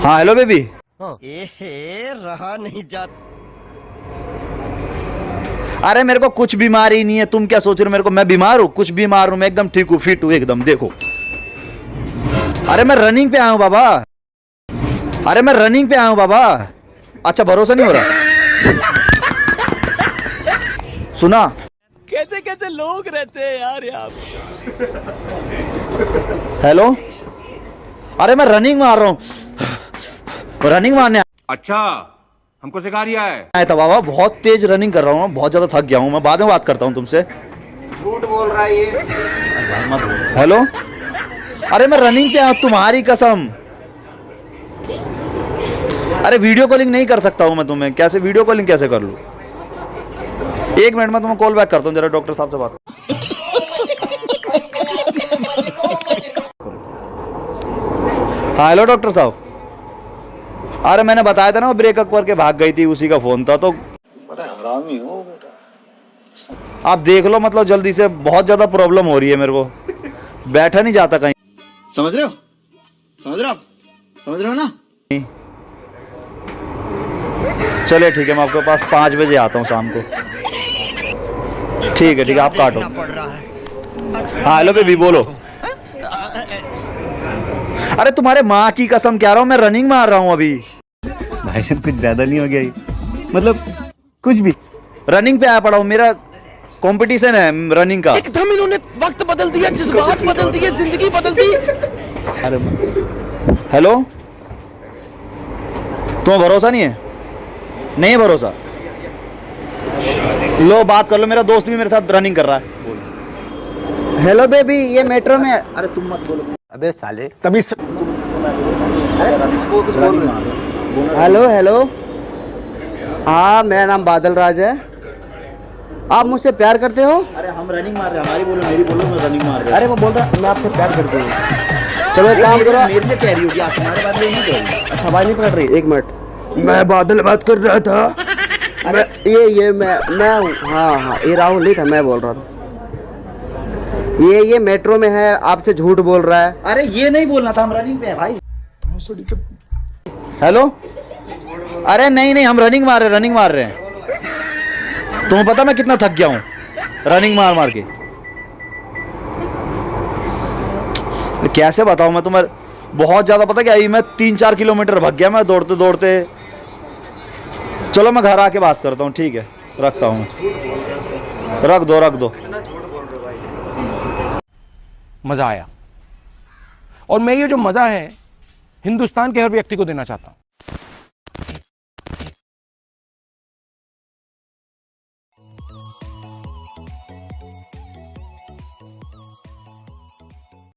हाँ hello baby. रहा नहीं जाता। अरे मेरे को कुछ बीमारी नहीं है, तुम क्या सोच रहे हो मेरे को मैं बीमार हूँ? कुछ बीमार हूँ मैं, एकदम ठीक हूँ, फिट हूँ एकदम। देखो अरे मैं रनिंग पे आया हूँ बाबा, अरे मैं रनिंग पे आया हूँ बाबा। अच्छा भरोसा नहीं हो रहा? सुना कैसे कैसे लोग रहते हैं यार यहाँ। हेलो, अरे मैं रनिंग मार रहा हूँ, रनिंग मारने अच्छा हमको सिखा रिया है। आया था बाबा, बहुत तेज रनिंग कर रहा हूँ, बहुत ज्यादा थक गया हूँ मैं, बाद में बात करता हूँ तुमसे। झूठ बोल रहा है ये। हेलो, अरे मैं रनिंग पे आया हूँ, तुम्हारी कसम। अरे वीडियो कॉलिंग नहीं कर सकता हूँ मैं तुम्हें, कैसे वीडियो कॉलिंग कैसे कर लूँ? एक मिनट में तुम्हें कॉल बैक करता हूँ, जरा डॉक्टर साहब से बात। हाँ हेलो डॉक्टर साहब, अरे मैंने बताया था ना वो ब्रेकअप करके भाग गई थी, उसी का फोन था। तो बड़ा हरामी हो बेटा। आप देख लो, मतलब जल्दी से, बहुत ज्यादा प्रॉब्लम हो रही है मेरे को, बैठा नहीं जाता कहीं। समझ रहे हो? समझ रहे हो आप? समझ रहे हो ना? चलिए ठीक है, मैं आपके पास 5 बजे आता हूँ शाम को। ठीक है आप काटो। हाँ हेलो बेबी बोलो। अरे तुम्हारे माँ की कसम कह रहा हूँ, मैं रनिंग मार रहा हूँ अभी। भाई साहब कुछ ज्यादा नहीं हो गया ये? मतलब कुछ भी रनिंग पे आया पड़ा हूँ, मेरा कंपटीशन है रनिंग का। एकदम इन्होंने वक्त बदल दिया, जज्बात बदल दिए, जिंदगी बदल दी। अरे हेलो, तुम्हें भरोसा नहीं है? नहीं है भरोसा? लो बात कर लो, मेरा दोस्त भी मेरे साथ रनिंग कर रहा है। हेलो बेबी, ये मेट्रो में। अरे तुम मत बोलो। अबे साले तभी कुछ बोल रहे। हेलो हेलो, हाँ मेरा नाम बादल राज है। आप मुझसे प्यार करते हो? अरे हम रनिंग मार रहे हैं, हमारी बोलो मेरी बोलो, मैं रनिंग मार रहा हूं। अरे मैं बोल रहा, मैं आपसे प्यार करती हूँ। चलो एक काम करो। मेरे लिए कह रही होगी, आप तुम्हारे बारे में नहीं कह रही। अच्छा आवाज नहीं पकड़ रही? एक मिनट, मैं बादल बात कर रहा था। ये मैं हूँ। हाँ ये राहुल नहीं था, मैं बोल रहा था। ये मेट्रो में है, आपसे झूठ बोल रहा है। अरे ये नहीं बोलना था, हम रनिंग पे हैं भाई। हेलो, अरे नहीं हम रनिंग मार रहे हैं। तुम्हें पता मैं कितना थक गया हूँ रनिंग मार के? कैसे बताऊं मैं तुम्हें, बहुत ज्यादा। पता क्या, अभी मैं 3-4 किलोमीटर भाग गया मैं दौड़ते दौड़ते। चलो मैं घर आके बात करता हूँ, ठीक है रखता हूँ। रख दो। मजा आया, और मैं ये जो मजा है हिंदुस्तान के हर व्यक्ति को देना चाहता हूं।